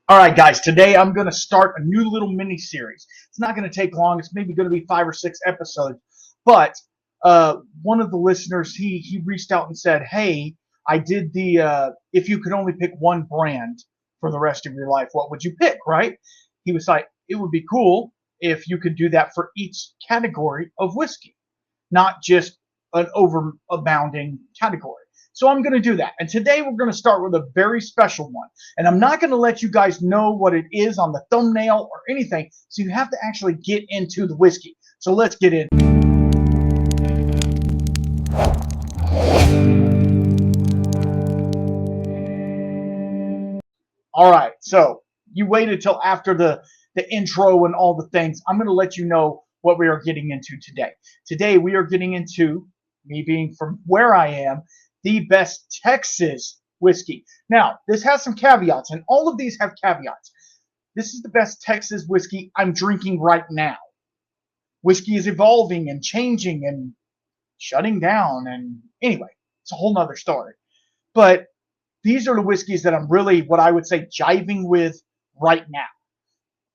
All right, guys, today I'm going to start a new little mini series. It's not going to take long. It's maybe going to be 5 or 6 episodes. But one of the listeners, he reached out and said, hey, I did the if you could only pick one brand for the rest of your life, what would you pick, right? He was like, it would be cool if you could do that for each category of whiskey, not just an overabounding category. So I'm going to do that. And today we're going to start with a very special one. And I'm not going to let you guys know what it is on the thumbnail or anything. So you have to actually get into the whiskey. So let's get in. All right. So you waited till after the intro and all the things. I'm going to let you know what we are getting into today. Today we are getting into, me being from where I am, the best Texas whiskey. Now, this has some caveats, and all of these have caveats. This is the best Texas whiskey I'm drinking right now. Whiskey is evolving and changing and shutting down, and anyway, it's a whole nother story. But these are the whiskeys that I'm really, what I would say, jiving with right now.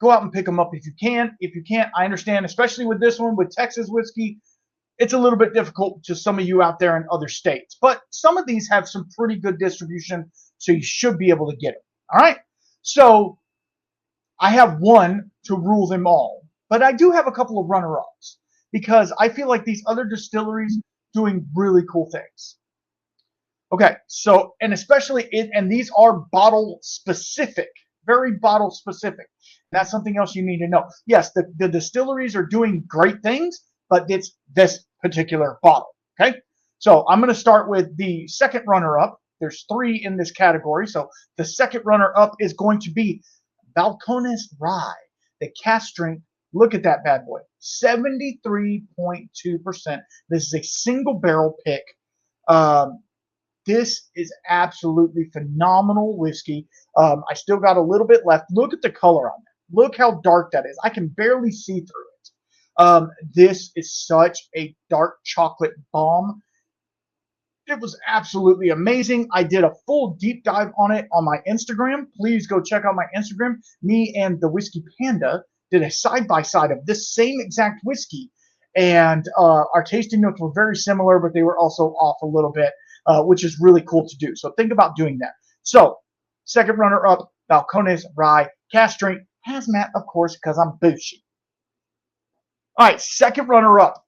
Go out and pick them up if you can. If you can't, I understand, especially with this one, with Texas whiskey, it's a little bit difficult to some of you out there in other states. But some of these have some pretty good distribution, so you should be able to get them. All right? So I have one to rule them all. But I do have a couple of runner-ups because I feel like these other distilleries doing really cool things. Okay, so, and especially, and these are bottle specific, very bottle specific. That's something else you need to know. Yes, the distilleries are doing great things, but it's this particular bottle, okay? So I'm going to start with the second runner-up. There's 3 in this category. So the second runner-up is going to be Balcones Rye, the cask strength. Look at that bad boy, 73.2%. This is a single barrel pick. This is absolutely phenomenal whiskey. I still got a little bit left. Look at the color on that. Look how dark that is. I can barely see through it. This is such a dark chocolate bomb. It was absolutely amazing. I did a full deep dive on it on my Instagram. Please go check out my Instagram. Me and the Whiskey Panda did a side-by-side of this same exact whiskey. And our tasting notes were very similar, but they were also off a little bit, which is really cool to do. So think about doing that. So second runner-up, Balcones Rye, cask strength, hazmat, of course, because I'm bougie. All right, second runner-up.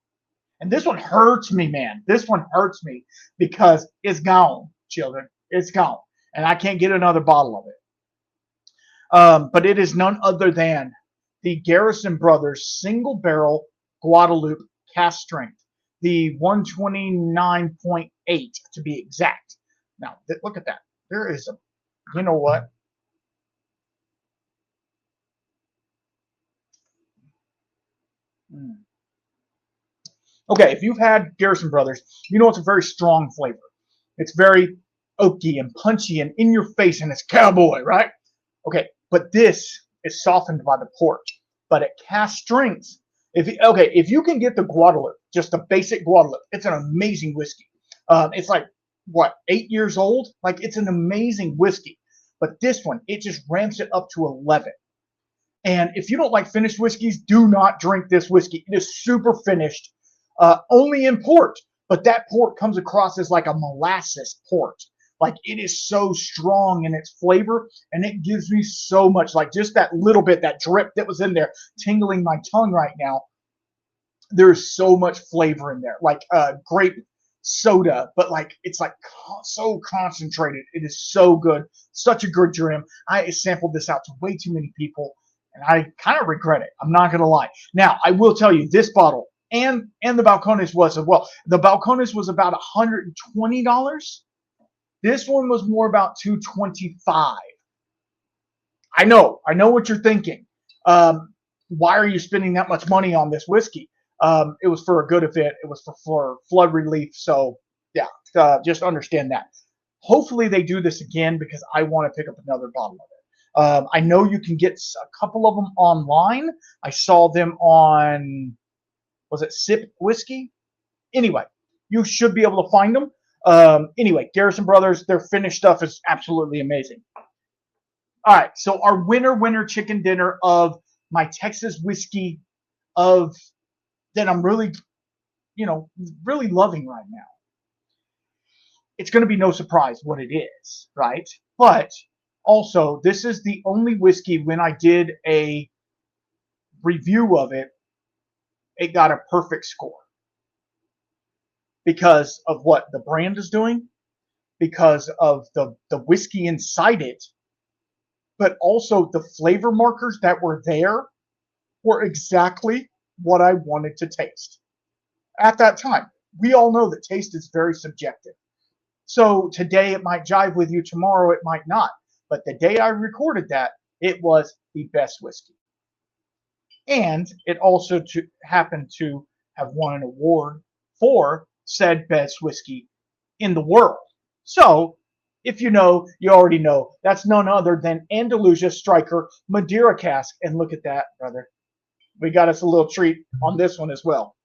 And this one hurts me, man. This one hurts me because it's gone, children. It's gone. And I can't get another bottle of it. But it is none other than the Garrison Brothers single barrel Guadalupe cask strength. The 129.8 to be exact. Now, look at that. There is a, you know what? Okay, if you've had Garrison Brothers, you know it's a very strong flavor. It's very oaky and punchy and in your face, and it's cowboy, right? Okay, but this is softened by the port. But at cask strength, if you can get the Guadalupe, just the basic Guadalupe, it's an amazing whiskey. It's like what, 8 years old? Like, it's an amazing whiskey. But this one, it just ramps it up to 11. And if you don't like finished whiskeys, do not drink this whiskey. It is super finished. Only in port, but that port comes across as like a molasses port. Like, it is so strong in its flavor, and it gives me so much, like just that little bit, that drip that was in there, tingling my tongue right now. There's so much flavor in there, like grape soda, but like it's like so concentrated. It is so good, such a good dram. I sampled this out to way too many people, and I kind of regret it. I'm not gonna lie. Now, I will tell you, this bottle and the Balcones was as well. The Balcones was about $120. This one was more about $225. I know what you're thinking. Why are you spending that much money on this whiskey? It was for a good event. It was for flood relief. So yeah, just understand that. Hopefully they do this again because I want to pick up another bottle of it. I know you can get a couple of them online. I saw them on, was it Sip Whiskey? Anyway, you should be able to find them. Anyway, Garrison Brothers, their finished stuff is absolutely amazing. All right, so our winner chicken dinner of my Texas whiskey of that I'm really, really loving right now. It's going to be no surprise what it is, right? But also, this is the only whiskey when I did a review of it, it got a perfect score because of what the brand is doing, because of the whiskey inside it, but also the flavor markers that were there were exactly what I wanted to taste at that time. We all know that taste is very subjective. So today it might jive with you, tomorrow it might not. But the day I recorded that, it was the best whiskey. And it also happened to have won an award for said best whiskey in the world. So if you know, you already know. That's none other than Andalusia Striker Madeira Cask. And look at that, brother. We got us a little treat on this one as well.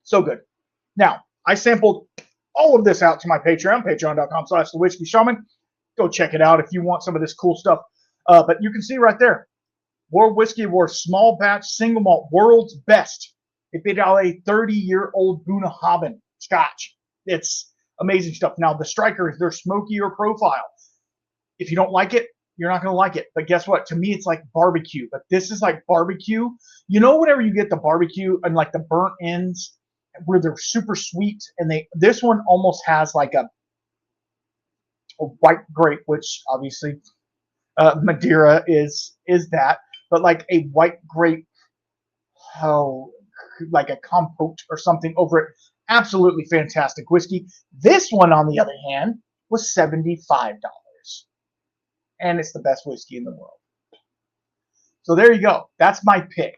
So good. Now, I sampled all of this out to my Patreon, patreon.com/thewhiskyshaman. Go check it out if you want some of this cool stuff. But you can see right there, World Whiskey Award Small Batch Single Malt World's Best. It beat out a 30-year-old Bunnahabhain Scotch. It's amazing stuff. Now, the Striker is their smokier profile. If you don't like it, you're not going to like it. But guess what? To me, it's like barbecue. But this is like barbecue. You know, whenever you get the barbecue and like the burnt ends where they're super sweet, and this one almost has like a white grape, which obviously Madeira is that, but like a white grape, like a compote or something over it. Absolutely fantastic whiskey. This one, on the other hand, was $75. And it's the best whiskey in the world. So there you go. That's my pick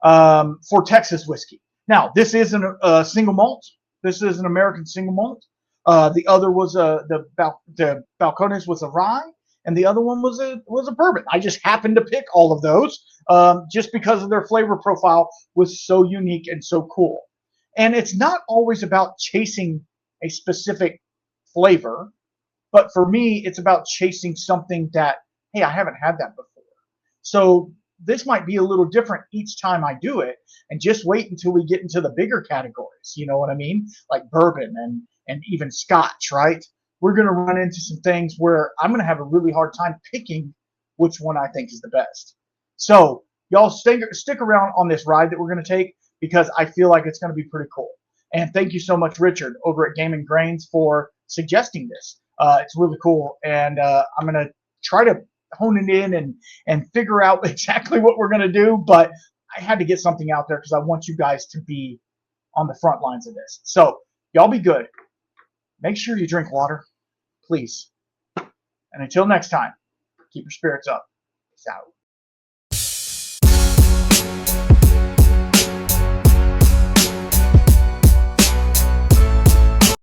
for Texas whiskey. Now, this isn't a single malt. This is an American single malt. The other was the Balcones was a rye, and the other one was a bourbon. I just happened to pick all of those just because of their flavor profile was so unique and so cool. And it's not always about chasing a specific flavor, but for me, it's about chasing something that, hey, I haven't had that before. So this might be a little different each time I do it, and just wait until we get into the bigger categories. You know what I mean? Like bourbon and even Scotch, right? We're going to run into some things where I'm going to have a really hard time picking which one I think is the best. So y'all stick around on this ride that we're going to take, because I feel like it's going to be pretty cool. And thank you so much, Richard, over at Game and Grains, for suggesting this. It's really cool, and I'm going to try to hone it in and figure out exactly what we're going to do, but I had to get something out there because I want you guys to be on the front lines of this. So y'all be good. Make sure you drink water, please. And until next time, keep your spirits up. Peace out.